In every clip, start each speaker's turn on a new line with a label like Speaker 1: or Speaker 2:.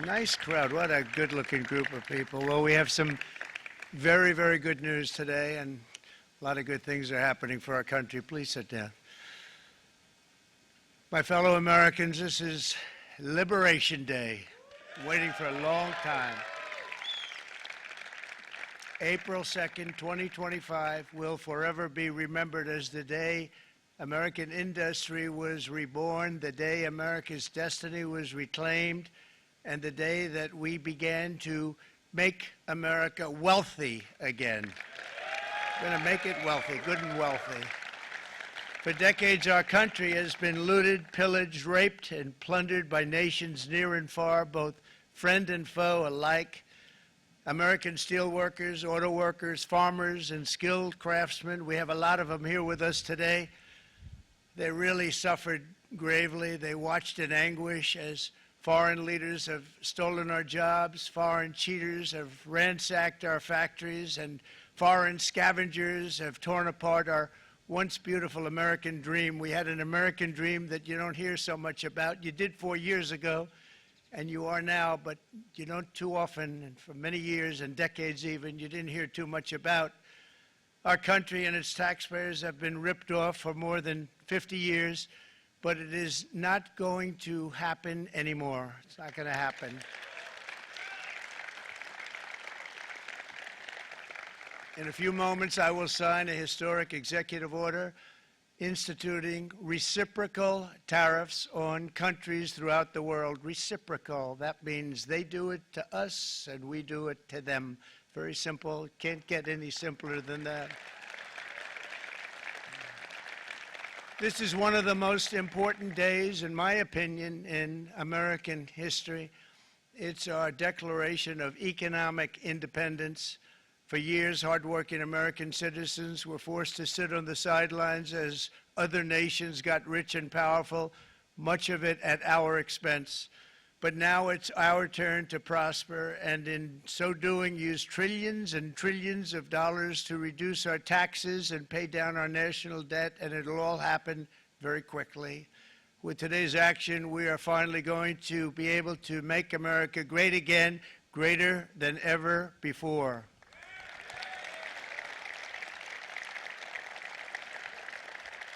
Speaker 1: Nice crowd. What a good-looking group of people. Well, we have some very, very good news today, and a lot of good things are happening for our country. Please sit down. My fellow Americans, this is Liberation Day, waiting for a long time. April 2nd, 2025 will forever be remembered as the day American industry was reborn, the day America's destiny was reclaimed, and the day that we began to make America wealthy again. We're going to make it wealthy, good and wealthy. For decades, our country has been looted, pillaged, raped, and plundered by nations near and far, both friend and foe alike. American steel workers, auto workers, farmers, and skilled craftsmen, we have a lot of them here with us today. They really suffered gravely. They watched in anguish as foreign leaders have stolen our jobs, foreign cheaters have ransacked our factories, and foreign scavengers have torn apart our once beautiful American dream. We had an American dream that you don't hear so much about. You did 4 years ago, and you are now, but you don't too often, and for many years and decades even, you didn't hear too much about. Our country and its taxpayers have been ripped off for more than 50 years. But it is not going to happen anymore. It's not going to happen. In a few moments, I will sign a historic executive order instituting reciprocal tariffs on countries throughout the world. Reciprocal, that means they do it to us and we do it to them. Very simple. Can't get any simpler than that. This is one of the most important days, in my opinion, in American history. It's our declaration of economic independence. For years, hardworking American citizens were forced to sit on the sidelines as other nations got rich and powerful, much of it at our expense. But now it's our turn to prosper, and in so doing, use trillions and trillions of dollars to reduce our taxes and pay down our national debt, and it'll all happen very quickly. With today's action, we are finally going to be able to make America great again, greater than ever before.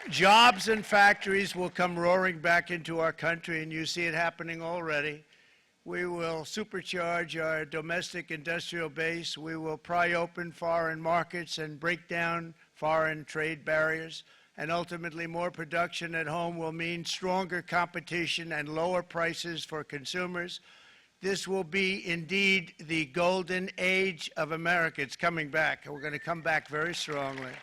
Speaker 1: Jobs and factories will come roaring back into our country, and you see it happening already. We will supercharge our domestic industrial base. We will pry open foreign markets and break down foreign trade barriers. And ultimately, more production at home will mean stronger competition and lower prices for consumers. This will be indeed the golden age of America. It's coming back, and we're going to come back very strongly.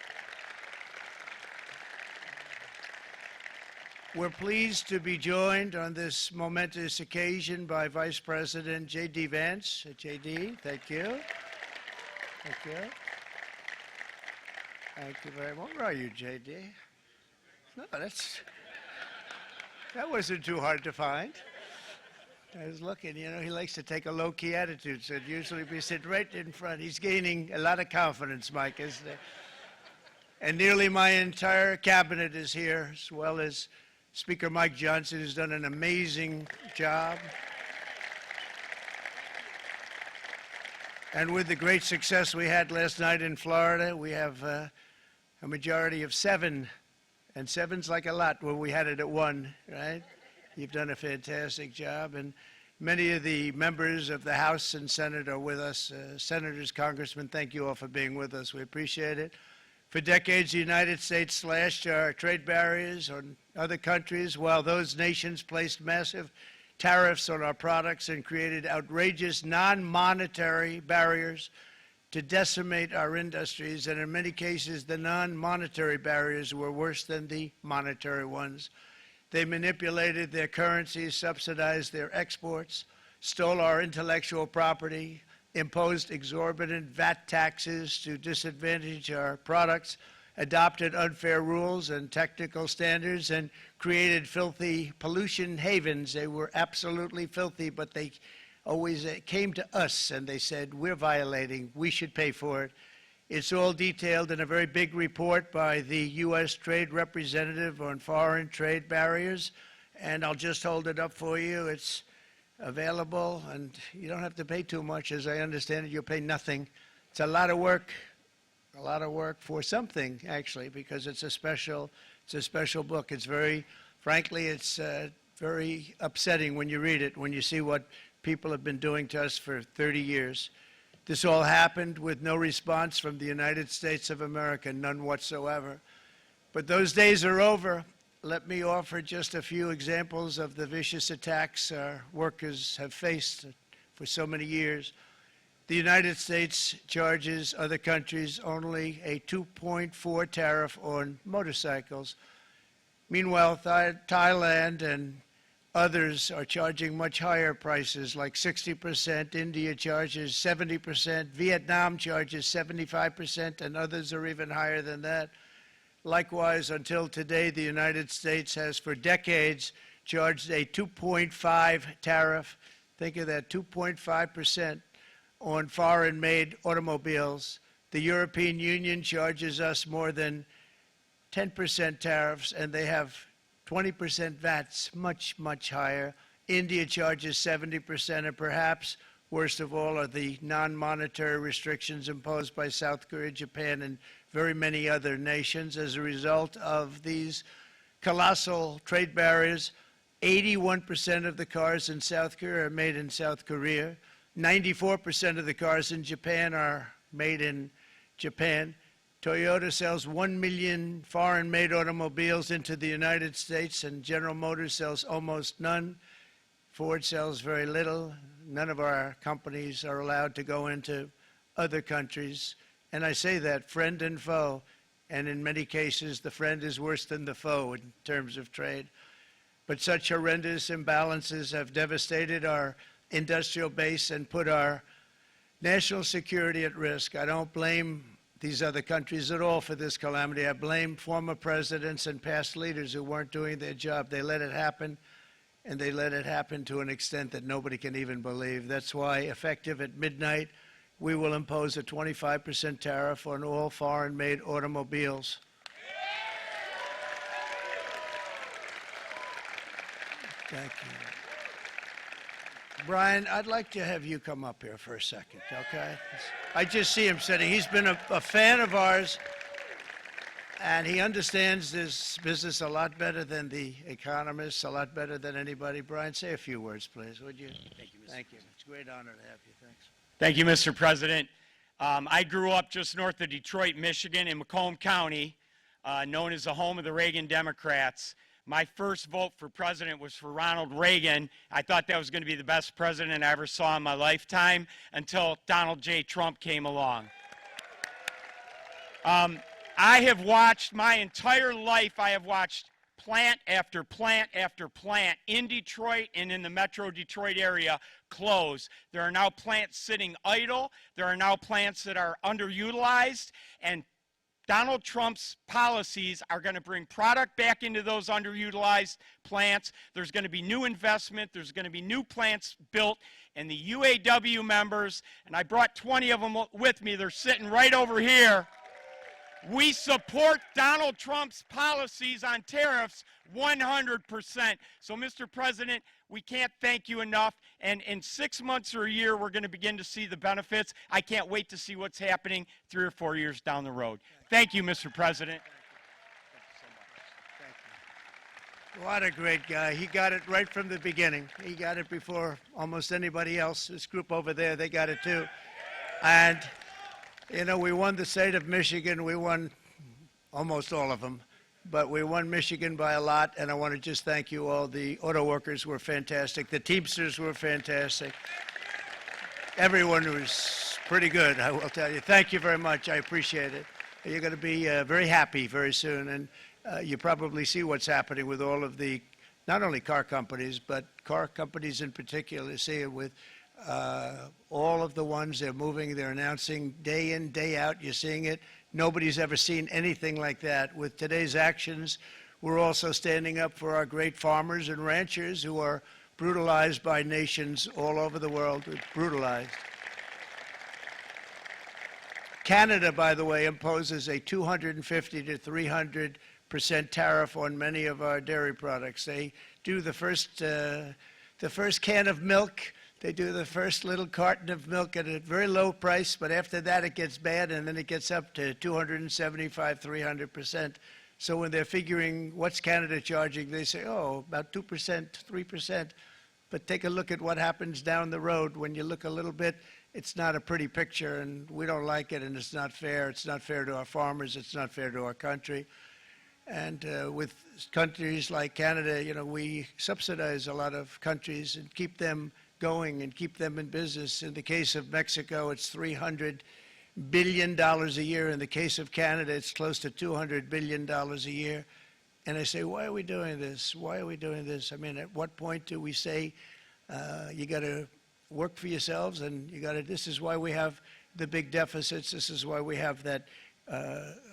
Speaker 1: We're pleased to be joined on this momentous occasion by Vice President J.D. Vance. J.D., thank you. Thank you. Thank you very much. Where are you, J.D.? No, that wasn't too hard to find. I was looking, you know, he likes to take a low-key attitude, so usually we sit right in front. He's gaining a lot of confidence, Mike, isn't he? And nearly my entire cabinet is here, as well as Speaker Mike Johnson, who's done an amazing job. And with the great success we had last night in Florida, we have a majority of 7. And 7's like a lot when we had it at 1, right? You've done a fantastic job. And many of the members of the House and Senate are with us. Senators, Congressmen, thank you all for being with us. We appreciate it. For decades, the United States slashed our trade barriers on other countries, while those nations placed massive tariffs on our products and created outrageous non-monetary barriers to decimate our industries. And in many cases, the non-monetary barriers were worse than the monetary ones. They manipulated their currencies, subsidized their exports, stole our intellectual property, imposed exorbitant VAT taxes to disadvantage our products, adopted unfair rules and technical standards, and created filthy pollution havens. They were absolutely filthy, but they always came to us and they said, we're violating, we should pay for it. It's all detailed in a very big report by the U.S. Trade Representative on Foreign Trade Barriers, and I'll just hold it up for you. It's available, and you don't have to pay too much. As I understand it, you'll pay nothing. It's a lot of work for something, actually, because it's a special book. It's very, frankly, it's very upsetting when you read it, when you see what people have been doing to us for 30 years. This all happened with no response from the United States of America, none whatsoever. But those days are over. Let me offer just a few examples of the vicious attacks our workers have faced for so many years. The United States charges other countries only a 2.4 tariff on motorcycles. Meanwhile, Thailand and others are charging much higher prices, like 60%. India charges 70%. Vietnam charges 75%, and others are even higher than that. Likewise, until today, the United States has for decades charged a 2.5 tariff. Think of that, 2.5% on foreign-made automobiles. The European Union charges us more than 10% tariffs, and they have 20% VATs, much, much higher. India charges 70%, and perhaps worst of all are the non-monetary restrictions imposed by South Korea, Japan, and very many other nations. As a result of these colossal trade barriers, 81% of the cars in South Korea are made in South Korea. 94% of the cars in Japan are made in Japan. Toyota sells 1 million foreign-made automobiles into the United States, and General Motors sells almost none. Ford sells very little. None of our companies are allowed to go into other countries. And I say that, friend and foe, and in many cases, the friend is worse than the foe in terms of trade. But such horrendous imbalances have devastated our industrial base and put our national security at risk. I don't blame these other countries at all for this calamity. I blame former presidents and past leaders who weren't doing their job. They let it happen, and they let it happen to an extent that nobody can even believe. That's why, effective at midnight, we will impose a 25% tariff on all foreign-made automobiles. Thank you. Brian, I'd like to have you come up here for a second, okay? I just see him sitting. He's been a fan of ours, and he understands this business a lot better than the economists, a lot better than anybody. Brian, say a few words, please, would you?
Speaker 2: Thank you, Mr.
Speaker 1: Thank you. It's a great honor to have you. Thanks.
Speaker 2: Thank you, Mr. President. I grew up just north of Detroit, Michigan, in Macomb County, known as the home of the Reagan Democrats. My first vote for president was for Ronald Reagan. I thought that was going to be the best president I ever saw in my lifetime until Donald J. Trump came along. I have watched my entire life, I have watched plant after plant after plant in Detroit and in the metro Detroit area close. There are now plants sitting idle. There are now plants that are underutilized, and Donald Trump's policies are going to bring product back into those underutilized plants. There's going to be new investment. There's going to be new plants built. And the UAW members, and I brought 20 of them with me, they're sitting right over here. We support Donald Trump's policies on tariffs 100%. So, Mr. President, we can't thank you enough. And in 6 months or a year, we're going to begin to see the benefits. I can't wait to see what's happening 3 or 4 years down the road. Thank you, Mr. President.
Speaker 1: Thank you. What a great guy. He got it right from the beginning. He got it before almost anybody else. This group over there, they got it too. And you know, we won the state of Michigan. We won almost all of them, but we won Michigan by a lot, and I want to just thank you all. The auto workers were fantastic. The Teamsters were fantastic. Everyone was pretty good, I will tell you. Thank you very much. I appreciate it. You're going to be very happy very soon, and you probably see what's happening with all of the, not only car companies, but car companies in particular. See it with all of the ones they're moving, they're announcing day in, day out. You're seeing it. Nobody's ever seen anything like that. With today's actions, we're also standing up for our great farmers and ranchers who are brutalized by nations all over the world. Brutalized. Canada, by the way, imposes a 250 to 300% tariff on many of our dairy products. They do the the first can of milk, they do the first little carton of milk at a very low price, but after that it gets bad, and then it gets up to 275, 300%. So when they're figuring what's Canada charging, they say, oh, about 2%, 3%. But take a look at what happens down the road. When you look a little bit, it's not a pretty picture, and we don't like it, and it's not fair. It's not fair to our farmers. It's not fair to our country. And with countries like Canada, you know, we subsidize a lot of countries and keep them going and keep them in business. In the case of Mexico, it's $300 billion a year. In the case of Canada, it's close to $200 billion a year. And I say, why are we doing this? Why are we doing this? I mean, at what point do we say, you got to work for yourselves, and you got to, this is why we have the big deficits. This is why we have that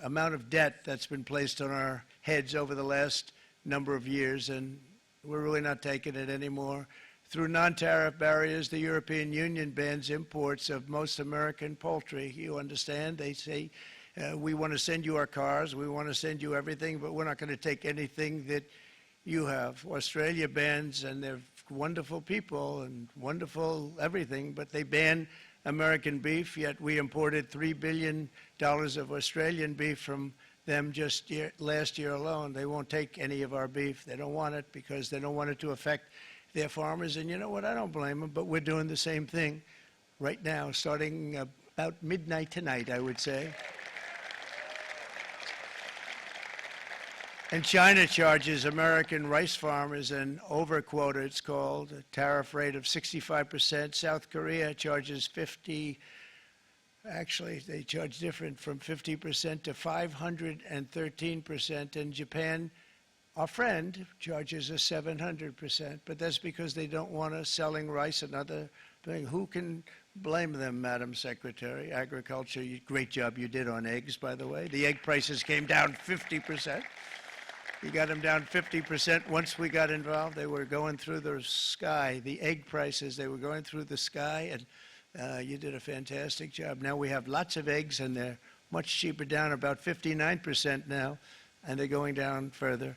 Speaker 1: amount of debt that's been placed on our heads over the last number of years, and we're really not taking it anymore. Through non-tariff barriers, the European Union bans imports of most American poultry. You understand? They say, we want to send you our cars, we want to send you everything, but we're not going to take anything that you have. Australia bans, and they're wonderful people and wonderful everything, but they ban American beef, yet we imported $3 billion of Australian beef from them just last year alone. They won't take any of our beef. They don't want it because they don't want it to affect their farmers. And you know what? I don't blame them, but we're doing the same thing right now, starting about midnight tonight, I would say. And China charges American rice farmers an overquota, it's called, a tariff rate of 65%. South Korea charges 50, actually they charge different, from 50% to 513%. And Japan, our friend, charges us 700%. But that's because they don't want us selling rice, another thing. Who can blame them, Madam Secretary? Agriculture, great job you did on eggs, by the way. The egg prices came down 50%. You got them down 50%. Once we got involved, they were going through the sky. The egg prices, they were going through the sky, and you did a fantastic job. Now we have lots of eggs, and they're much cheaper, down about 59% now, and they're going down further.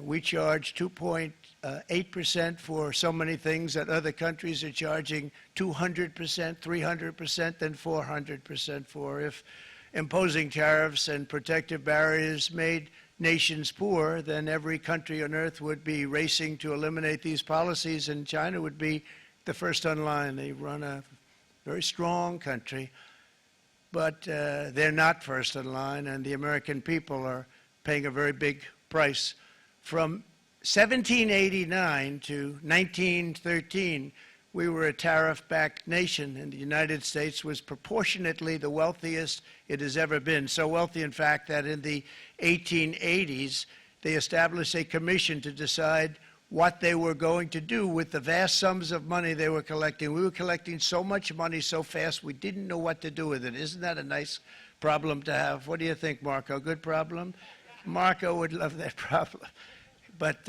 Speaker 1: We charge 2.8% for so many things that other countries are charging 200%, 300%, and 400% for. If imposing tariffs and protective barriers made nations poor, then every country on earth would be racing to eliminate these policies, and China would be the first on line. They run a very strong country, but they're not first in line, and the American people are paying a very big price. From 1789 to 1913, we were a tariff-backed nation, and the United States was proportionately the wealthiest it has ever been. So wealthy, in fact, that in the 1880s, they established a commission to decide what they were going to do with the vast sums of money they were collecting. We were collecting so much money so fast, we didn't know what to do with it. Isn't that a nice problem to have? What do you think, Marco? Good problem? Marco would love that problem. But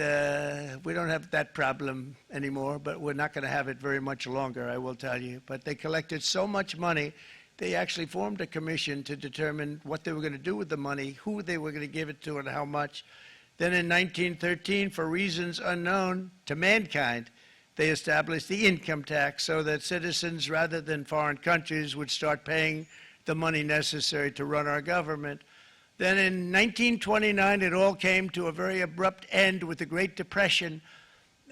Speaker 1: we don't have that problem anymore, but we're not going to have it very much longer, I will tell you. But they collected so much money, they actually formed a commission to determine what they were going to do with the money, who they were going to give it to, and how much. Then in 1913, for reasons unknown to mankind, they established the income tax so that citizens, rather than foreign countries, would start paying the money necessary to run our government. Then in 1929, it all came to a very abrupt end with the Great Depression,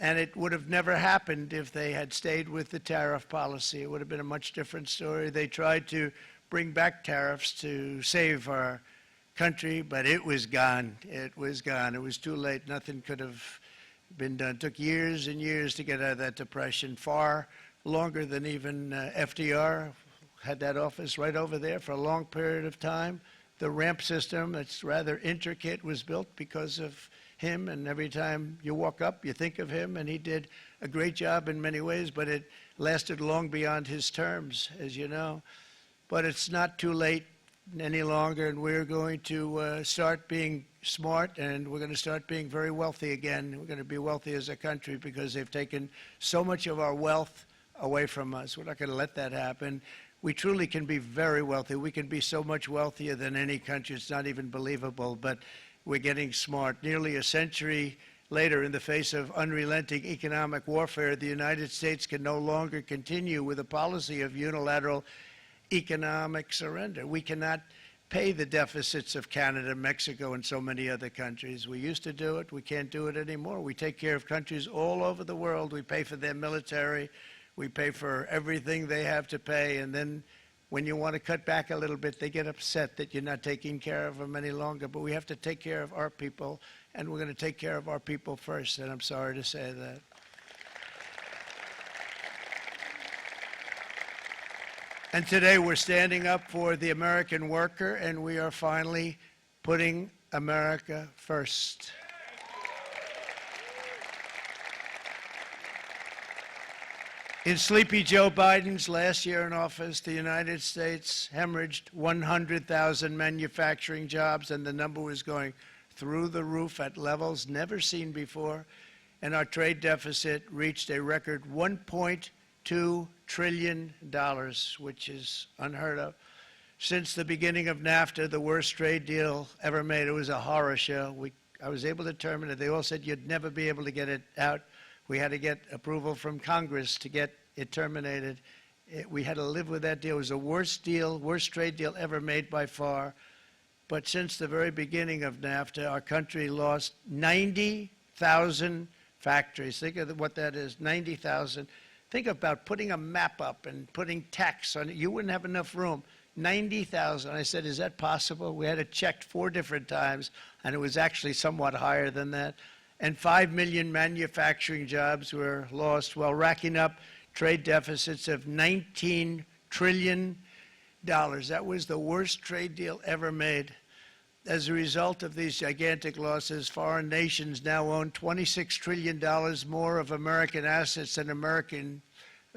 Speaker 1: and it would have never happened if they had stayed with the tariff policy. It would have been a much different story. They tried to bring back tariffs to save our country, but it was gone. It was gone. It was too late. Nothing could have been done. It took years and years to get out of that depression, far longer than even FDR had that office right over there for a long period of time. The ramp system, it's rather intricate, was built because of him, and every time you walk up, you think of him, and he did a great job in many ways, but it lasted long beyond his terms, as you know. But it's not too late any longer, and we're going to start being smart, and we're going to start being very wealthy again. We're going to be wealthy as a country because they've taken so much of our wealth away from us. We're not going to let that happen. We truly can be very wealthy. We can be so much wealthier than any country. It's not even believable, but we're getting smart. Nearly a century later, in the face of unrelenting economic warfare, the United States can no longer continue with a policy of unilateral economic surrender. We cannot pay the deficits of Canada, Mexico, and so many other countries. We used to do it. We can't do it anymore. We take care of countries all over the world. We pay for their military. We pay for everything they have to pay. And then when you want to cut back a little bit, they get upset that you're not taking care of them any longer. But we have to take care of our people, and we're going to take care of our people first. And I'm sorry to say that. And today we're standing up for the American worker, and we are finally putting America first. In Sleepy Joe Biden's last year in office, the United States hemorrhaged 100,000 manufacturing jobs, and the number was going through the roof at levels never seen before. And our trade deficit reached a record $1.2 trillion, which is unheard of. Since the beginning of NAFTA, the worst trade deal ever made, it was a horror show. I was able to terminate it. They all said you'd never be able to get it out. We had to get approval from Congress to get it terminated. We had to live with that deal. It was the worst deal, worst trade deal ever made by far. But since the very beginning of NAFTA, our country lost 90,000 factories. Think of what that is, 90,000. Think about putting a map up and putting tax on it. You wouldn't have enough room. 90,000. I said, is that possible? We had it checked 4 different times, and it was actually somewhat higher than that. And 5 million manufacturing jobs were lost while racking up trade deficits of $19 trillion. That was the worst trade deal ever made. As a result of these gigantic losses, foreign nations now own $26 trillion more of American assets than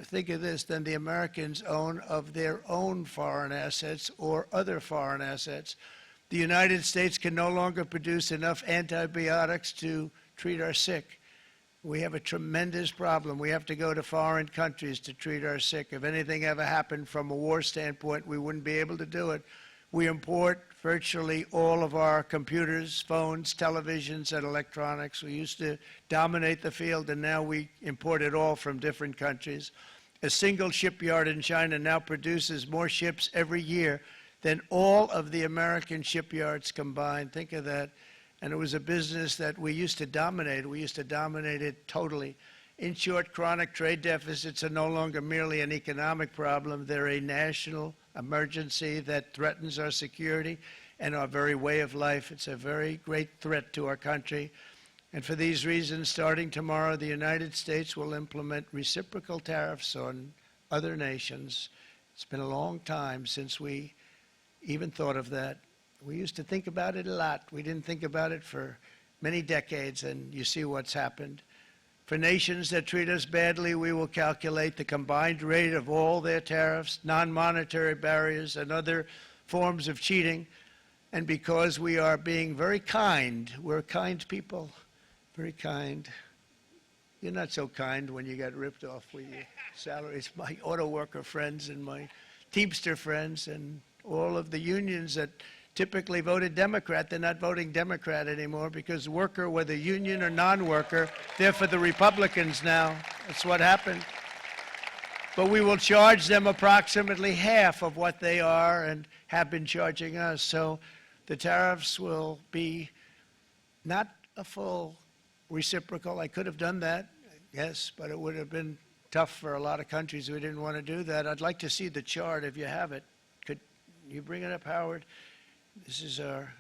Speaker 1: think of this, than the Americans own of their own foreign assets or other foreign assets. The United States can no longer produce enough antibiotics to treat our sick. We have a tremendous problem. We have to go to foreign countries to treat our sick. If anything ever happened from a war standpoint, we wouldn't be able to do it. We import virtually all of our computers, phones, televisions, and electronics. We used to dominate the field, and now we import it all from different countries. A single shipyard in China now produces more ships every year than all of the American shipyards combined. Think of that. And it was a business that we used to dominate. We used to dominate it totally. In short, chronic trade deficits are no longer merely an economic problem. They're a national emergency that threatens our security and our very way of life. It's a very great threat to our country. And for these reasons, starting tomorrow, the United States will implement reciprocal tariffs on other nations. It's been a long time since we even thought of that. We used to think about it a lot. We didn't think about it for many decades, and you see what's happened. For nations that treat us badly, we will calculate the combined rate of all their tariffs, non-monetary barriers, and other forms of cheating. And because we are being very kind, we're kind people, very kind. You're not so kind when you got ripped off with your salaries. My auto worker friends and my Teamster friends and all of the unions that typically voted Democrat, they're not voting Democrat anymore because worker, whether union or non-worker, they're for the Republicans now. That's what happened. But we will charge them approximately half of what they are and have been charging us. So the tariffs will be not a full reciprocal. I could have done that, yes, but it would have been tough for a lot of countries who didn't want to do that. I'd like to see the chart if you have it. Could you bring it up, Howard? This is our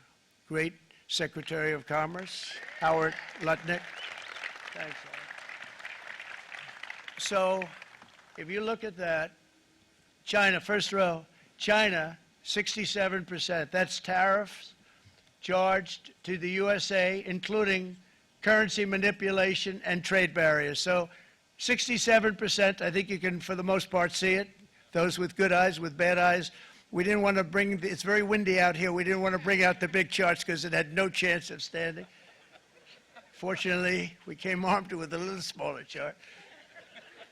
Speaker 1: great Secretary of Commerce, Howard Lutnick. Thanks, Howard. So if you look at that, China, first row, China, 67%. That's tariffs charged to the USA, including currency manipulation and trade barriers. So 67%, I think you can, for the most part, see it. Those with good eyes, with bad eyes. We didn't want to bring, it's very windy out here, we didn't want to bring out the big charts because it had no chance of standing. Fortunately, we came armed with a little smaller chart.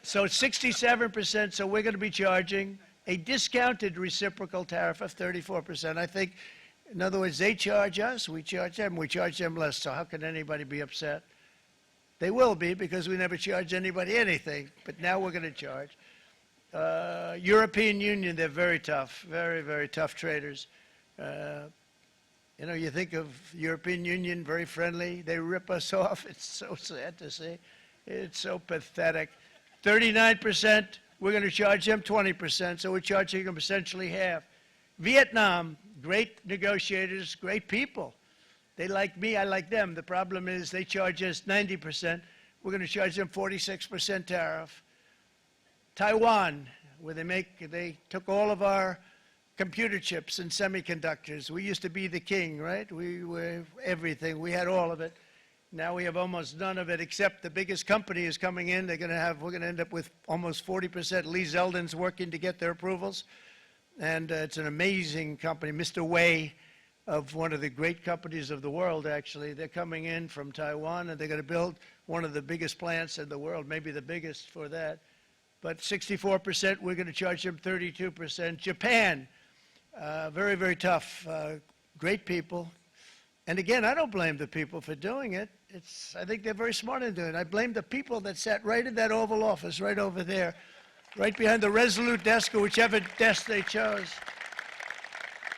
Speaker 1: So 67%, so we're going to be charging a discounted reciprocal tariff of 34%. I think, in other words, they charge us, we charge them less, so how can anybody be upset? They will be because we never charge anybody anything, but now we're going to charge. European Union, they're very tough, very, very tough traders. You know, you think of European Union, very friendly. They rip us off. It's so sad to see. It's so pathetic. 39%, we're going to charge them 20%, so we're charging them essentially half. Vietnam, great negotiators, great people. They like me, I like them. The problem is they charge us 90%. We're going to charge them 46% tariff. Taiwan, where they took all of our computer chips and semiconductors. We used to be the king, right? We were everything. We had all of it. Now we have almost none of it, except the biggest company is coming in. We're going to end up with almost 40%. Lee Zeldin's working to get their approvals. And it's an amazing company. Mr. Wei, of one of the great companies of the world, actually. They're coming in from Taiwan, and they're going to build one of the biggest plants in the world, maybe the biggest for that. But 64%, we're going to charge them 32%. Japan, very, very tough, great people. And again, I don't blame the people for doing it. I think they're very smart in doing it. I blame the people that sat right in that Oval Office, right over there, right behind the Resolute desk or whichever desk they chose.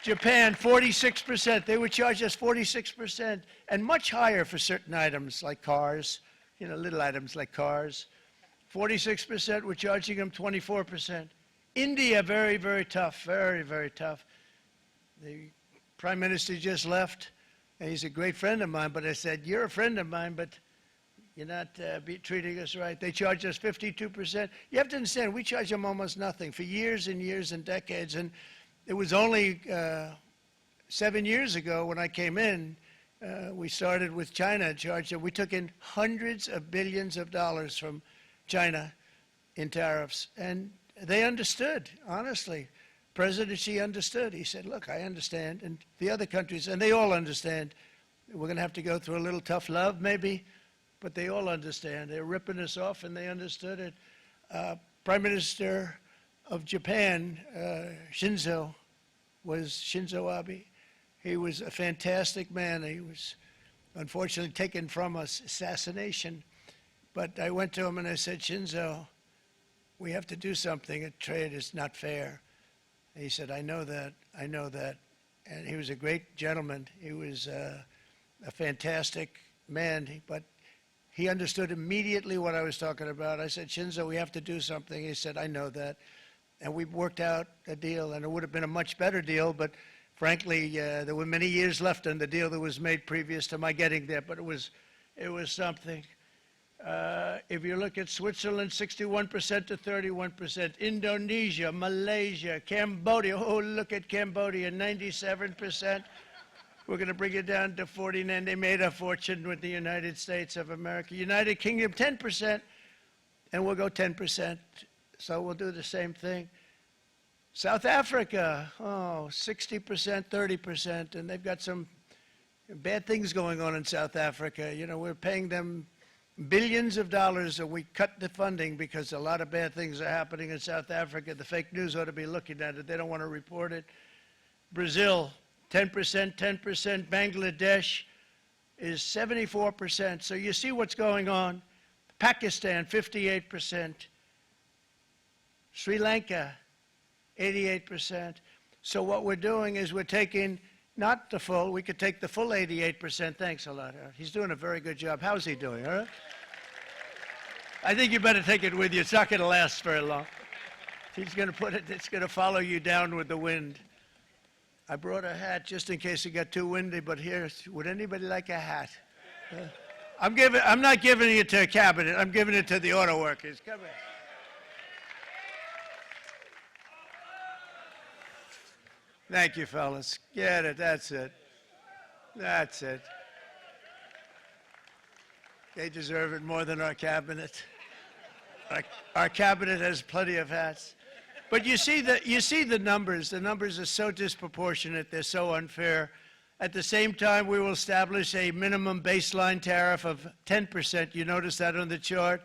Speaker 1: Japan, 46%. They would charge us 46%, and much higher for certain items like cars, you know, little items like cars. 46%, we're charging them 24%. India, very, very tough, very, very tough. The Prime Minister just left, and he's a great friend of mine, but I said, you're a friend of mine, but you're not treating us right. They charge us 52%. You have to understand, we charge them almost nothing for years and years and decades, and it was only 7 years ago when I came in, we started with China and charged them. We took in hundreds of billions of dollars from China in tariffs, and they understood, honestly. President Xi understood. He said, look, I understand, and the other countries, and they all understand. We're going to have to go through a little tough love, maybe, but they all understand. They're ripping us off, and they understood it. Prime Minister of Japan, Shinzo Abe. He was a fantastic man. He was unfortunately taken from us, assassination. But I went to him and I said, Shinzo, we have to do something. A trade is not fair. And he said, I know that, I know that. And he was a great gentleman. He was a fantastic man, but he understood immediately what I was talking about. I said, Shinzo, we have to do something. He said, I know that. And we worked out a deal, and it would have been a much better deal, but frankly, there were many years left on the deal that was made previous to my getting there, but it was something. If you look at Switzerland, 61% to 31%. Indonesia, Malaysia, Cambodia. Oh, look at Cambodia, 97%. We're going to bring it down to 49. They made a fortune with the United States of America. United Kingdom, 10%, and we'll go 10%. So we'll do the same thing. South Africa, 60%, 30%, and they've got some bad things going on in South Africa. You know, we're paying them billions of dollars, and we cut the funding because a lot of bad things are happening in South Africa. The fake news ought to be looking at it. They don't want to report it. Brazil, 10%, 10%. Bangladesh is 74%. So you see what's going on. Pakistan, 58%. Sri Lanka, 88%. So what we're doing is we're taking not the full, we could take the full 88%. Thanks a lot, Harold. He's doing a very good job. How's he doing, all right? I think you better take it with you. It's not going to last very long. He's going to put it, it's going to follow you down with the wind. I brought a hat just in case it got too windy, but here, would anybody like a hat? I'm not giving it to a cabinet. I'm giving it to the auto workers. Come here. Thank you, fellas. Get it. That's it. That's it. They deserve it more than our cabinet. Our cabinet has plenty of hats. But you see the numbers. The numbers are so disproportionate. They're so unfair. At the same time, we will establish a minimum baseline tariff of 10%. You notice that on the chart.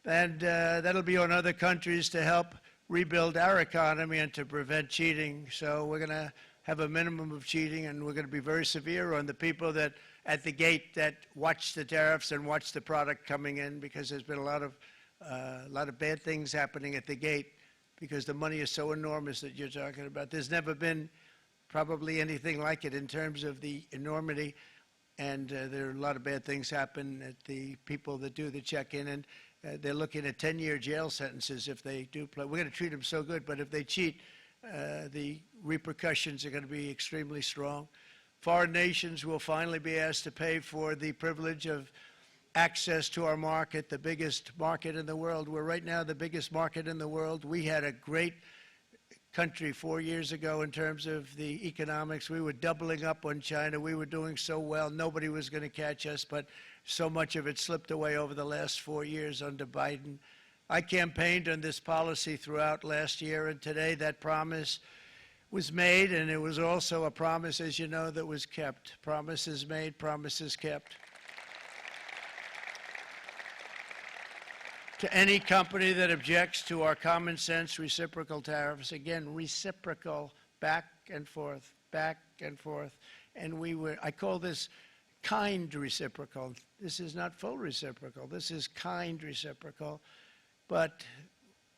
Speaker 1: And that'll be on other countries to help rebuild our economy and to prevent cheating. So we're going to have a minimum of cheating, and we're going to be very severe on the people that at the gate that watch the tariffs and watch the product coming in, because there's been a lot of bad things happening at the gate because the money is so enormous that you're talking about. There's never been probably anything like it in terms of the enormity, and there are a lot of bad things happen at the people that do the check-in, and they're looking at 10-year jail sentences if they do play. We're going to treat them so good, but if they cheat, the repercussions are going to be extremely strong. Foreign nations will finally be asked to pay for the privilege of access to our market, the biggest market in the world. We're right now the biggest market in the world. We had a great country 4 years ago in terms of the economics. We were doubling up on China. We were doing so well. Nobody was going to catch us, but so much of it slipped away over the last 4 years under Biden. I campaigned on this policy throughout last year, and today that promise was made, and it was also a promise, as you know, that was kept. Promises made, promises kept. To any company that objects to our common sense reciprocal tariffs, again, reciprocal, back and forth, back and forth. And I call this kind reciprocal. This is not full reciprocal. This is kind reciprocal. But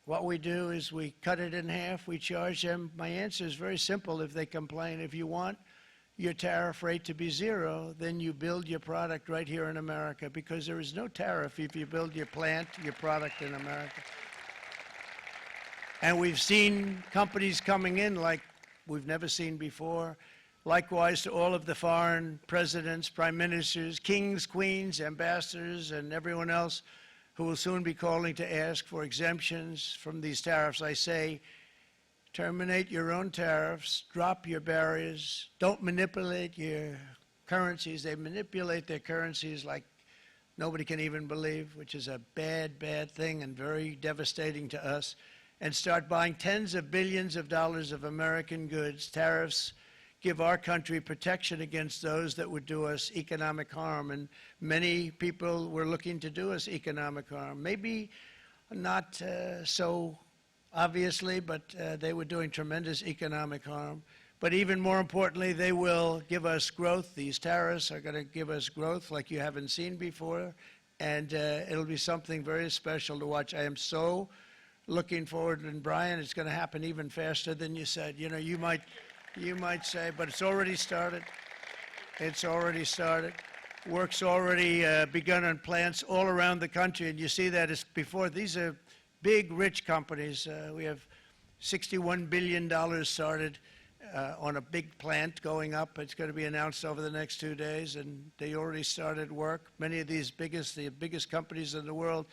Speaker 1: what we do is we cut it in half. We charge them. My answer is very simple if they complain. If you want your tariff rate to be zero, then you build your product right here in America, because there is no tariff if you build your plant, your product in America. And we've seen companies coming in like we've never seen before. Likewise to all of the foreign presidents, prime ministers, kings, queens, ambassadors, and everyone else who will soon be calling to ask for exemptions from these tariffs. I say, terminate your own tariffs, drop your barriers, don't manipulate your currencies. They manipulate their currencies like nobody can even believe, which is a bad, bad thing and very devastating to us, and start buying tens of billions of dollars of American goods. Tariffs give our country protection against those that would do us economic harm, and many people were looking to do us economic harm. Maybe not so obviously, but they were doing tremendous economic harm. But even more importantly, they will give us growth. These tariffs are going to give us growth like you haven't seen before, and it'll be something very special to watch. I am so looking forward, and Brian, it's going to happen even faster than you said. You know, you might say, but it's already started. It's already started. Work's already begun on plants all around the country, and you see that as before. These are big, rich companies. We have $61 billion started on a big plant going up. It's going to be announced over the next 2 days, and they already started work. Many of these the biggest companies in the world,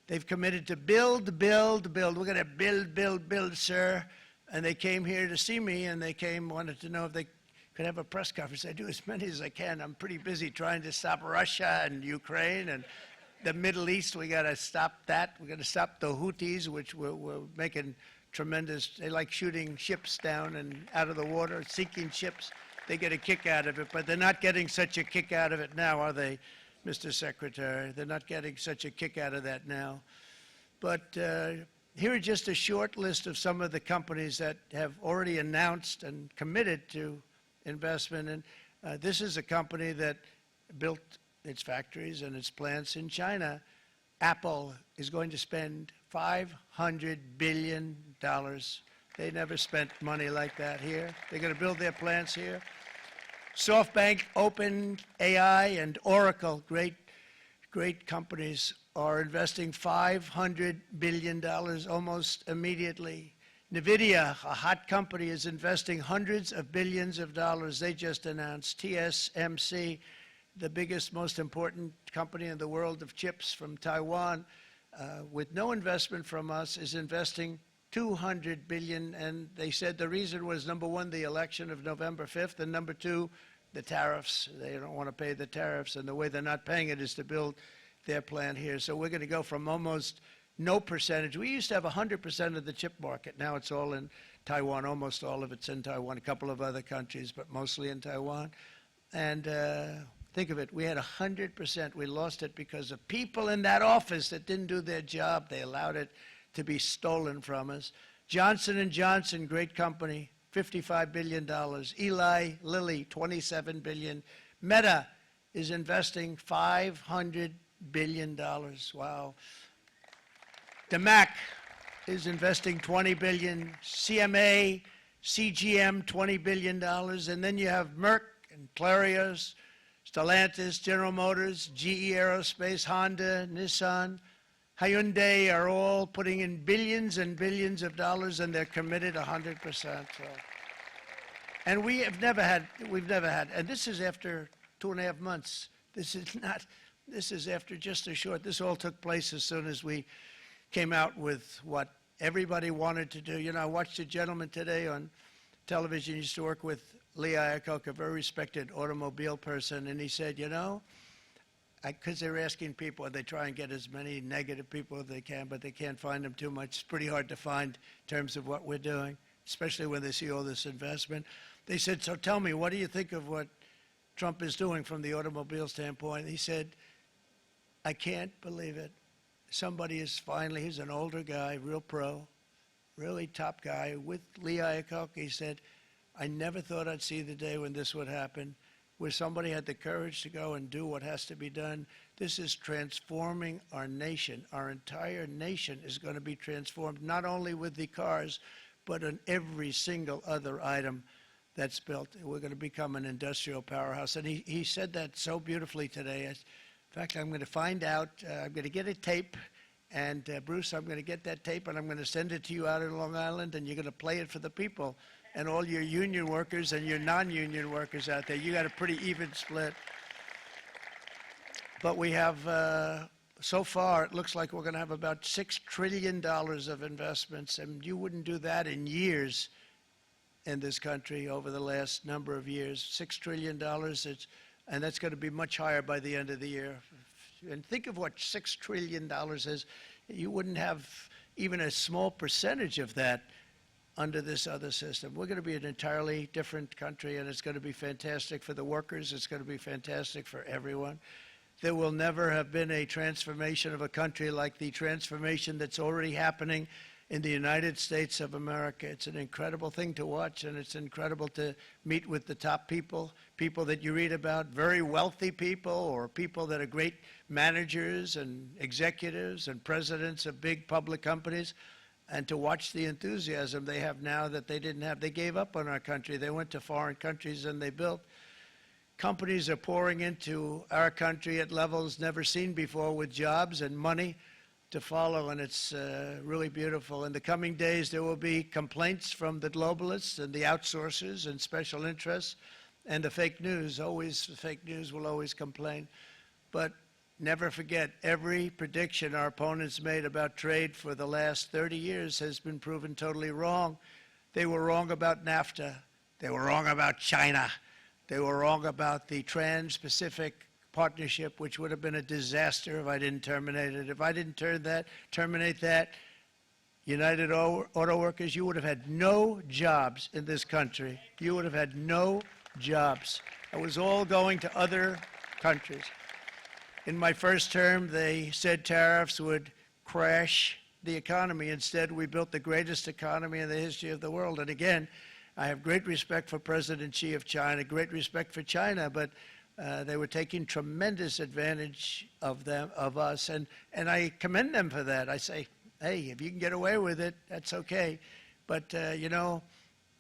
Speaker 1: they've committed to build, build, build. We're going to build, build, build, sir. And they came here to see me, and they wanted to know if they could have a press conference. I do as many as I can. I'm pretty busy trying to stop Russia and Ukraine and the Middle East. We got to stop that. We got to stop the Houthis, which we're making tremendous. They like shooting ships down and out of the water, sinking ships. They get a kick out of it, but they're not getting such a kick out of it now, are they, Mr. Secretary? They're not getting such a kick out of that now. But here are just a short list of some of the companies that have already announced and committed to investment. And this is a company that built its factories and its plants in China. Apple is going to spend $500 billion. They never spent money like that here. They're going to build their plants here. SoftBank, OpenAI, and Oracle, great companies, are investing $500 billion almost immediately. NVIDIA, a hot company, is investing hundreds of billions of dollars. They just announced. TSMC, the biggest, most important company in the world of chips from Taiwan, with no investment from us, is investing $200 billion. And they said the reason was, number one, the election of November 5th, and number two, the tariffs. They don't want to pay the tariffs, and the way they're not paying it is to build their plant here. So we're going to go from almost no percentage. We used to have 100% of the chip market. Now it's all in Taiwan. Almost all of it's in Taiwan, a couple of other countries, but mostly in Taiwan. And think of it, we had 100%. We lost it because of people in that office that didn't do their job. They allowed it to be stolen from us. Johnson & Johnson, great company, $55 billion. Eli Lilly, $27 billion. Meta, is investing $500 billion. Wow. The MAC is investing $20 billion. CMA, CGM, $20 billion. And then you have Merck and Clarios, Stellantis, General Motors, GE Aerospace, Honda, Nissan, Hyundai are all putting in billions and billions of dollars, and they're committed 100%. So. And we've never had, and this is after 2.5 months. This is after just a short, this all took place as soon as we came out with what everybody wanted to do. You know, I watched a gentleman today on television. He used to work with Lee Iacocca, a very respected automobile person, and he said, you know, because they're asking people, they try and get as many negative people as they can, but they can't find them too much. It's pretty hard to find in terms of what we're doing, especially when they see all this investment. They said, so tell me, what do you think of what Trump is doing from the automobile standpoint? He said, I can't believe it. Somebody is finally, he's an older guy, real pro, really top guy, with Lee Iacocca. He said, I never thought I'd see the day when this would happen, where somebody had the courage to go and do what has to be done. This is transforming our nation. Our entire nation is going to be transformed, not only with the cars, but on every single other item that's built. We're going to become an industrial powerhouse. And he said that so beautifully today. In fact, I'm going to find out, I'm going to get a tape, and Bruce, I'm going to get that tape, and I'm going to send it to you out in Long Island, and you're going to play it for the people. And all your union workers and your non-union workers out there, you got a pretty even split. But we have, so far, it looks like we're going to have about $6 trillion of investments, and you wouldn't do that in years in this country over the last number of years. $6 trillion, and that's going to be much higher by the end of the year. And think of what $6 trillion is. You wouldn't have even a small percentage of that under this other system. We're going to be an entirely different country, and it's going to be fantastic for the workers. It's going to be fantastic for everyone. There will never have been a transformation of a country like the transformation that's already happening in the United States of America. It's an incredible thing to watch, and it's incredible to meet with the top people, people that you read about, very wealthy people, or people that are great managers and executives and presidents of big public companies, and to watch the enthusiasm they have now that they didn't have. They gave up on our country. They went to foreign countries and they built. Companies are pouring into our country at levels never seen before, with jobs and money to follow, and it's really beautiful. In the coming days, there will be complaints from the globalists and the outsourcers and special interests and the fake news. Always, the fake news will always complain. But never forget, every prediction our opponents made about trade for the last 30 years has been proven totally wrong. They were wrong about NAFTA. They were wrong about China. They were wrong about the Trans-Pacific Partnership, which would have been a disaster if I didn't terminate it. If I didn't terminate that, United Auto Workers, you would have had no jobs in this country. You would have had no jobs. It was all going to other countries. In my first term, they said tariffs would crash the economy. Instead, we built the greatest economy in the history of the world. And again, I have great respect for President Xi of China, great respect for China, but they were taking tremendous advantage of us, and I commend them for that. I say, hey, if you can get away with it, that's okay. But, you know,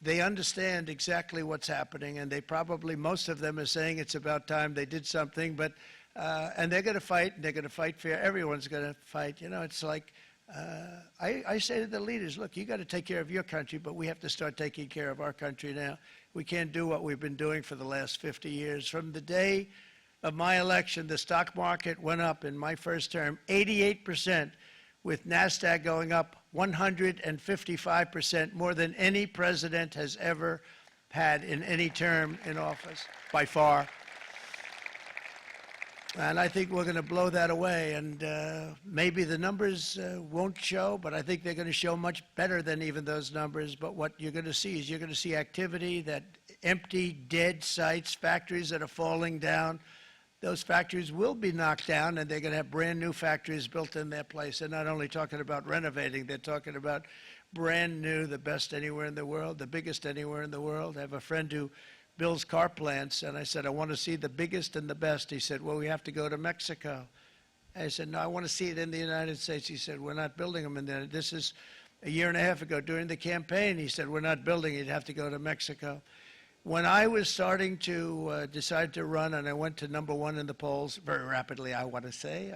Speaker 1: they understand exactly what's happening, and they probably, most of them are saying it's about time they did something, but and they're going to fight, and they're going to fight fair. Everyone's going to fight. You know, it's like, I say to the leaders, look, you got to take care of your country, but we have to start taking care of our country now. We can't do what we've been doing for the last 50 years. From the day of my election, the stock market went up in my first term 88%, with NASDAQ going up 155%, more than any president has ever had in any term in office, by far. And I think we're going to blow that away, and maybe the numbers won't show, but I think they're going to show much better than even those numbers. But what you're going to see is you're going to see activity, that empty, dead sites, factories that are falling down. Those factories will be knocked down, and they're going to have brand new factories built in their place. They're not only talking about renovating, they're talking about brand new, the best anywhere in the world, the biggest anywhere in the world. I have a friend who builds car plants. And I said, I want to see the biggest and the best. He said, well, we have to go to Mexico. I said, no, I want to see it in the United States. He said, we're not building them in there. This is a year and a half ago during the campaign. He said, we're not building it. You'd have to go to Mexico. When I was starting to decide to run, and I went to number one in the polls very rapidly, I want to say,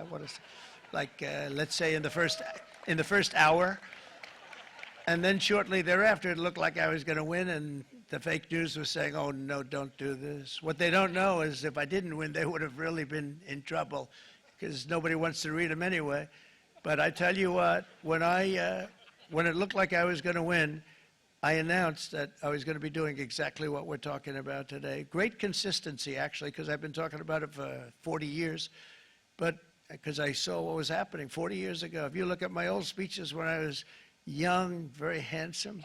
Speaker 1: like, let's say in the first hour. And then shortly thereafter, it looked like I was going to win, and the fake news was saying, oh, no, don't do this. What they don't know is if I didn't win, they would have really been in trouble, because nobody wants to read them anyway. But I tell you what, when it looked like I was going to win, I announced that I was going to be doing exactly what we're talking about today. Great consistency, actually, because I've been talking about it for 40 years, but because I saw what was happening 40 years ago. If you look at my old speeches when I was young, very handsome,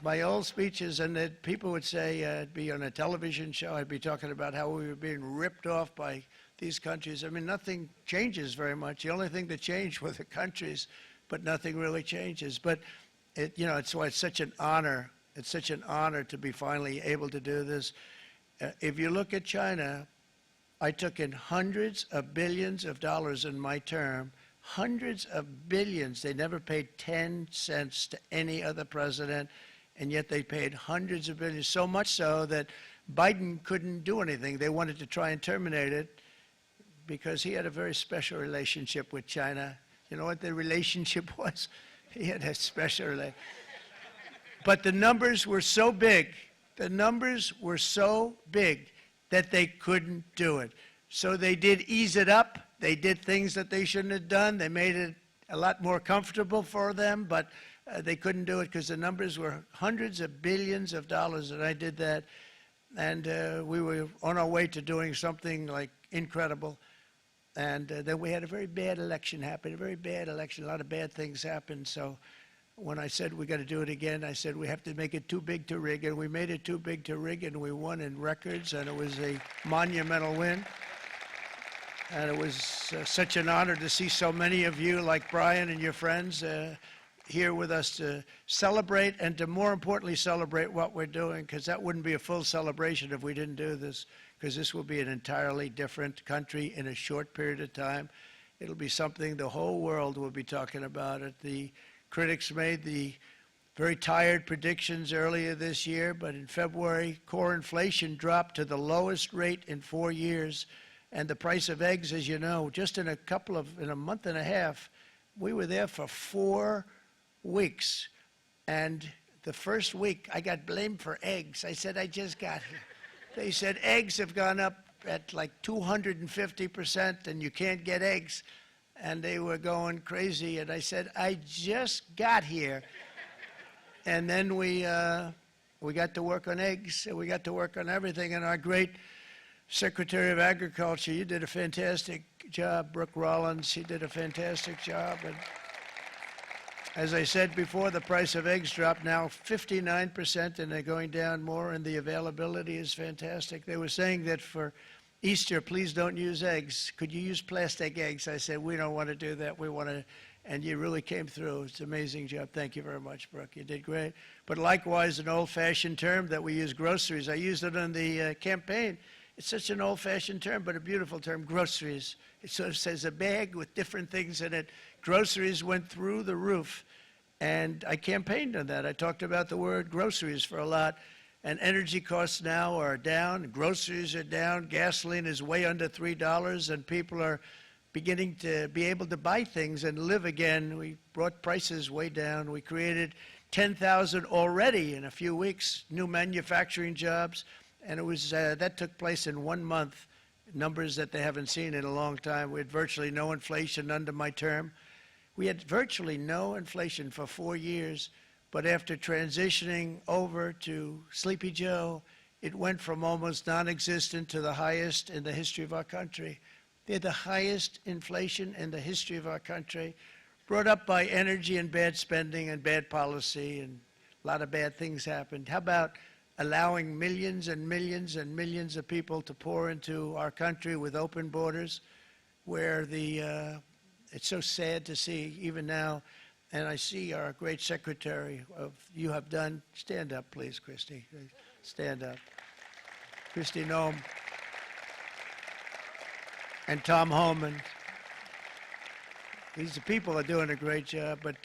Speaker 1: my old speeches, and that people would say I'd be on a television show, I'd be talking about how we were being ripped off by these countries. I mean, nothing changes very much. The only thing that changed were the countries, but nothing really changes. But it's why it's such an honor. It's such an honor to be finally able to do this. If you look at China, I took in hundreds of billions of dollars in my term, hundreds of billions. They never paid 10 cents to any other president, and yet they paid hundreds of billions, so much so that Biden couldn't do anything. They wanted to try and terminate it because he had a very special relationship with China. You know what the relationship was? He had a special relationship. But the numbers were so big, that they couldn't do it. So they did ease it up. They did things that they shouldn't have done. They made it a lot more comfortable for them, but they couldn't do it because the numbers were hundreds of billions of dollars, and I did that. And we were on our way to doing something like incredible. And then we had a very bad election happen, a very bad election. A lot of bad things happened. So when I said we got to do it again, I said we have to make it too big to rig. And we made it too big to rig, and we won in records, and it was a monumental win. And it was such an honor to see so many of you, like Brian and your friends, here with us to celebrate, and to more importantly celebrate what we're doing, because that wouldn't be a full celebration if we didn't do this, because this will be an entirely different country in a short period of time. It'll be something the whole world will be talking about it. The critics made the very tired predictions earlier this year, but in February, core inflation dropped to the lowest rate in 4 years, and the price of eggs, as you know, just in a month and a half, we were there for 4 weeks, and the first week I got blamed for eggs. I said, I just got here. They said eggs have gone up at like 250% and you can't get eggs, and they were going crazy, and I said, I just got here. And then we got to work on eggs, and we got to work on everything, and our great Secretary of Agriculture, you did a fantastic job, Brooke Rollins, she did a fantastic job. And as I said before, the price of eggs dropped now 59%, and they're going down more, and the availability is fantastic. They were saying that for Easter, please don't use eggs. Could you use plastic eggs? I said, we don't want to do that. We want to, and you really came through. It's an amazing job. Thank you very much, Brooke. You did great. But likewise, an old-fashioned term that we use, groceries. I used it on the campaign. It's such an old-fashioned term, but a beautiful term, groceries. It sort of says a bag with different things in it. Groceries went through the roof, and I campaigned on that. I talked about the word groceries for a lot, and energy costs now are down, groceries are down, gasoline is way under $3, and people are beginning to be able to buy things and live again. We brought prices way down. We created 10,000 already in a few weeks, new manufacturing jobs. And it was that took place in 1 month, numbers that they haven't seen in a long time. We had virtually no inflation under my term. We had virtually no inflation for 4 years, but after transitioning over to Sleepy Joe, it went from almost non-existent to the highest in the history of our country. They had the highest inflation in the history of our country, brought up by energy and bad spending and bad policy, and a lot of bad things happened. How about allowing millions and millions and millions of people to pour into our country with open borders, where it's so sad to see even now, and I see our great secretary you have done, stand up please, Christy, stand up. Kristi Noem and Tom Homan. These people are doing a great job, but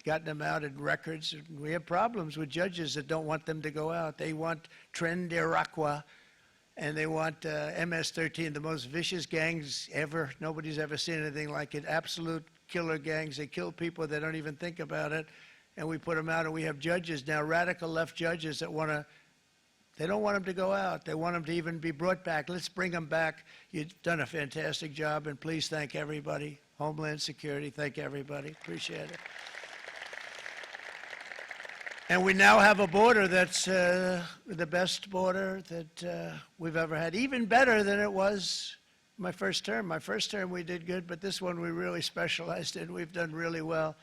Speaker 1: gotten them out in records. We have problems with judges that don't want them to go out. They want Tren de Aragua, and they want MS-13, the most vicious gangs ever. Nobody's ever seen anything like it. Absolute killer gangs. They kill people. They don't even think about it. And we put them out, and we have judges now, radical left judges that want to, they don't want them to go out. They want them to even be brought back. Let's bring them back. You've done a fantastic job, and please thank everybody. Homeland Security, thank everybody. Appreciate it. And we now have a border that's the best border that we've ever had, even better than it was my first term. My first term we did good, but this one we really specialized in. We've done really well.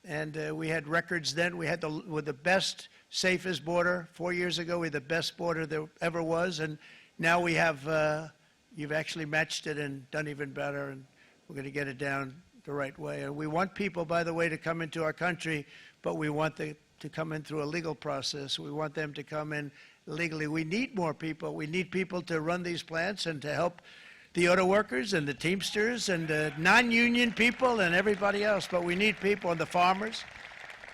Speaker 1: And we had records then. We had the best, safest border. 4 years ago, we had the best border there ever was. And now we have, you've actually matched it and done even better. And we're going to get it down the right way. And we want people, by the way, to come into our country, but we want to come in through a legal process. We want them to come in legally. We need more people. We need people to run these plants and to help the auto workers and the Teamsters and the non-union people and everybody else. But we need people and the farmers.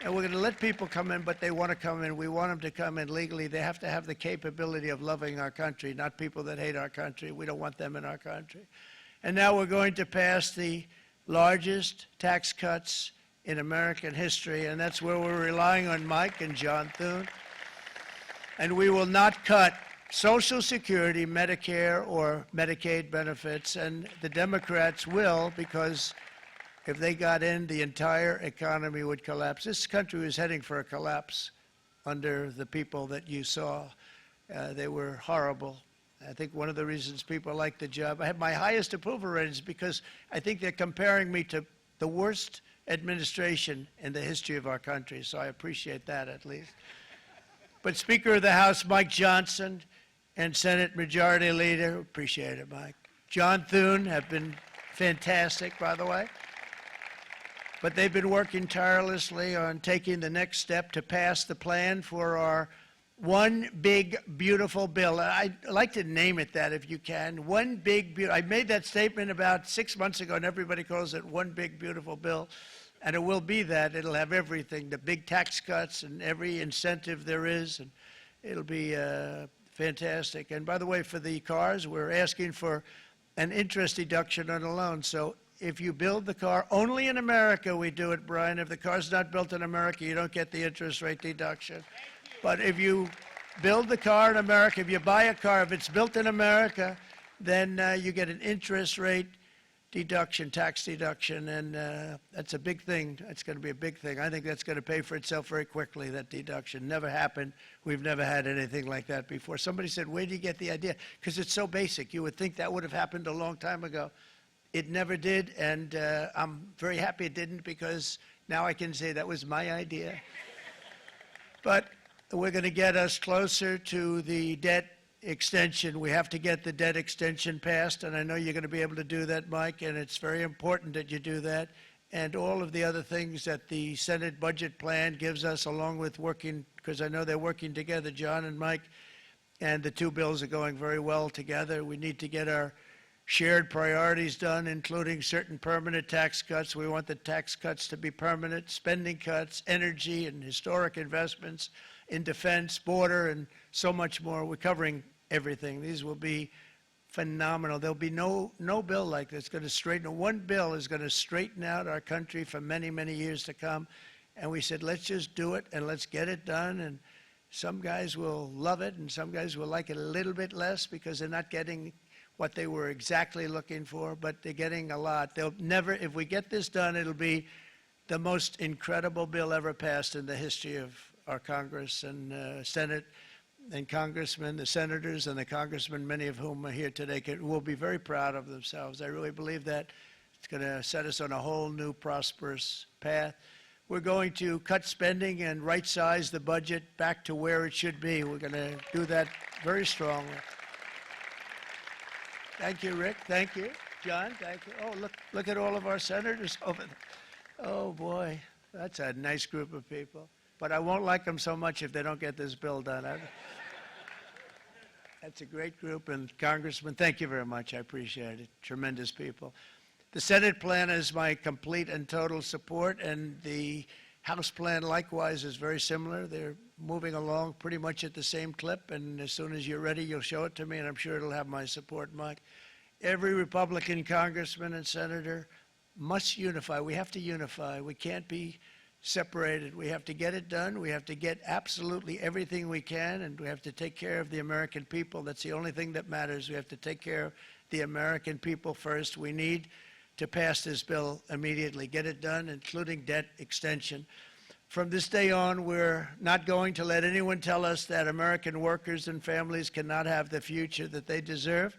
Speaker 1: And we're going to let people come in, but they want to come in. We want them to come in legally. They have to have the capability of loving our country, not people that hate our country. We don't want them in our country. And now we're going to pass the largest tax cuts in American history, and that's where we're relying on Mike and John Thune. And we will not cut Social Security, Medicare, or Medicaid benefits, and the Democrats will, because if they got in, the entire economy would collapse. This country was heading for a collapse under the people that you saw. They were horrible. I think one of the reasons people like the job, I have my highest approval ratings because I think they're comparing me to the worst administration in the history of our country, so I appreciate that at least. But Speaker of the House Mike Johnson and Senate Majority Leader, appreciate it, Mike, John Thune have been fantastic, by the way. But they've been working tirelessly on taking the next step to pass the plan for our one big, beautiful bill. I'd like to name it that if you can. One big, I made that statement about 6 months ago, and everybody calls it one big, beautiful bill. And it will be that. It'll have everything, the big tax cuts and every incentive there is. And it'll be fantastic. And by the way, for the cars, we're asking for an interest deduction on a loan. So if you build the car, only in America we do it, Brian. If the car's not built in America, you don't get the interest rate deduction. But if you build the car in America, if you buy a car, if it's built in America, then you get an interest rate deduction, tax deduction, and that's a big thing. That's going to be a big thing. I think that's going to pay for itself very quickly, that deduction. Never happened. We've never had anything like that before. Somebody said, where do you get the idea? Because it's so basic. You would think that would have happened a long time ago. It never did, and I'm very happy it didn't because now I can say that was my idea. But we're going to get us closer to the debt extension. We have to get the debt extension passed, and I know you're going to be able to do that, Mike, and it's very important that you do that. And all of the other things that the Senate budget plan gives us, along with working, because I know they're working together, John and Mike, and the two bills are going very well together. We need to get our shared priorities done, including certain permanent tax cuts. We want the tax cuts to be permanent, spending cuts, energy and historic investments in defense, border, and so much more. We're covering everything. These will be phenomenal. There'll be no bill like this going to straighten. One bill is going to straighten out our country for many, many years to come. And we said, let's just do it and let's get it done. And some guys will love it and some guys will like it a little bit less because they're not getting what they were exactly looking for, but they're getting a lot. They'll never, if we get this done, it'll be the most incredible bill ever passed in the history of our Congress and Senate and congressmen, the senators and the congressmen, many of whom are here today, will be very proud of themselves. I really believe that. It's going to set us on a whole new prosperous path. We're going to cut spending and right-size the budget back to where it should be. We're going to do that very strongly. Thank you, Rick. Thank you. John, thank you. Oh, look at all of our senators over there. Oh, boy, that's a nice group of people. But I won't like them so much if they don't get this bill done. That's a great group, and Congressman, thank you very much. I appreciate it. Tremendous people. The Senate plan is my complete and total support, and the House plan likewise is very similar. They're moving along pretty much at the same clip, and as soon as you're ready, you'll show it to me, and I'm sure it'll have my support, Mike. Every Republican congressman and senator must unify. We have to unify. We can't be separated. We have to get it done. We have to get absolutely everything we can, and we have to take care of the American people. That's the only thing that matters. We have to take care of the American people first. We need to pass this bill immediately, get it done, including debt extension. From this day on, we're not going to let anyone tell us that American workers and families cannot have the future that they deserve.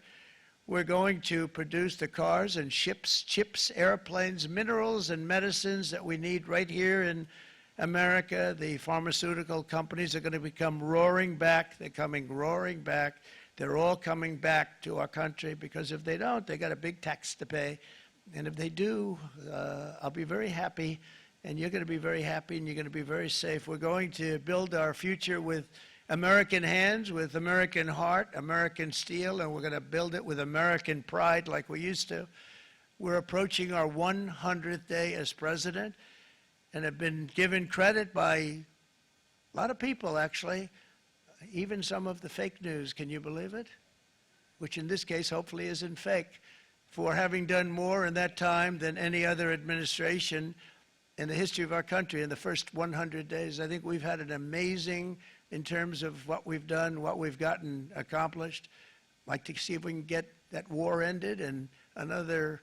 Speaker 1: We're going to produce the cars and ships, chips, airplanes, minerals, and medicines that we need right here in America. The pharmaceutical companies are going to become roaring back. They're coming roaring back. They're all coming back to our country, because if they don't, they got a big tax to pay. And if they do, I'll be very happy, and you're going to be very happy, and you're going to be very safe. We're going to build our future with American hands, with American heart, American steel, and we're going to build it with American pride like we used to. We're approaching our 100th day as president, and have been given credit by a lot of people, actually, even some of the fake news. Can you believe it? Which in this case hopefully isn't fake, for having done more in that time than any other administration in the history of our country in the first 100 days. I think we've had an amazing, in terms of what we've done, what we've gotten accomplished. I'd like to see if we can get that war ended and another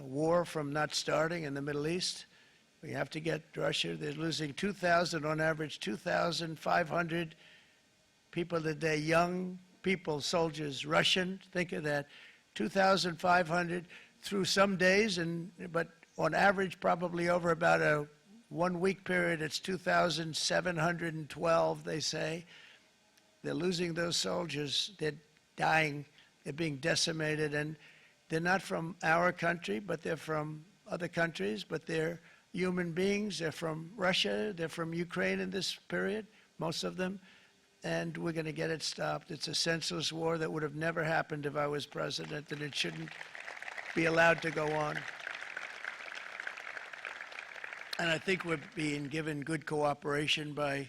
Speaker 1: war from not starting in the Middle East. We have to get Russia. They're losing 2,000 on average, 2,500 people a day, young people, soldiers, Russian. Think of that, 2,500 through some days, but on average, probably over about a 1 week period, it's 2,712, they say. They're losing those soldiers. They're dying. They're being decimated. And they're not from our country, but they're from other countries. But they're human beings. They're from Russia. They're from Ukraine in this period, most of them. And we're going to get it stopped. It's a senseless war that would have never happened if I was president, and it shouldn't be allowed to go on. And I think we're being given good cooperation by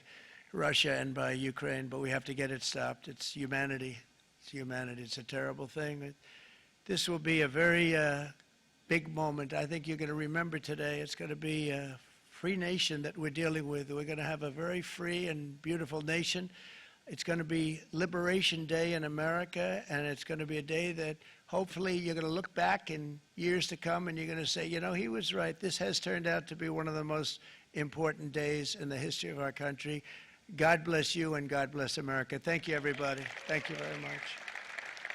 Speaker 1: Russia and by Ukraine, but we have to get it stopped. It's humanity. It's humanity. It's a terrible thing. This will be a very big moment. I think you're going to remember today. It's going to be a free nation that we're dealing with. We're going to have a very free and beautiful nation. It's going to be Liberation Day in America, and it's going to be a day that hopefully you're going to look back in years to come and you're going to say, you know, he was right. This has turned out to be one of the most important days in the history of our country. God bless you, and God bless America. Thank you, everybody. Thank you very much.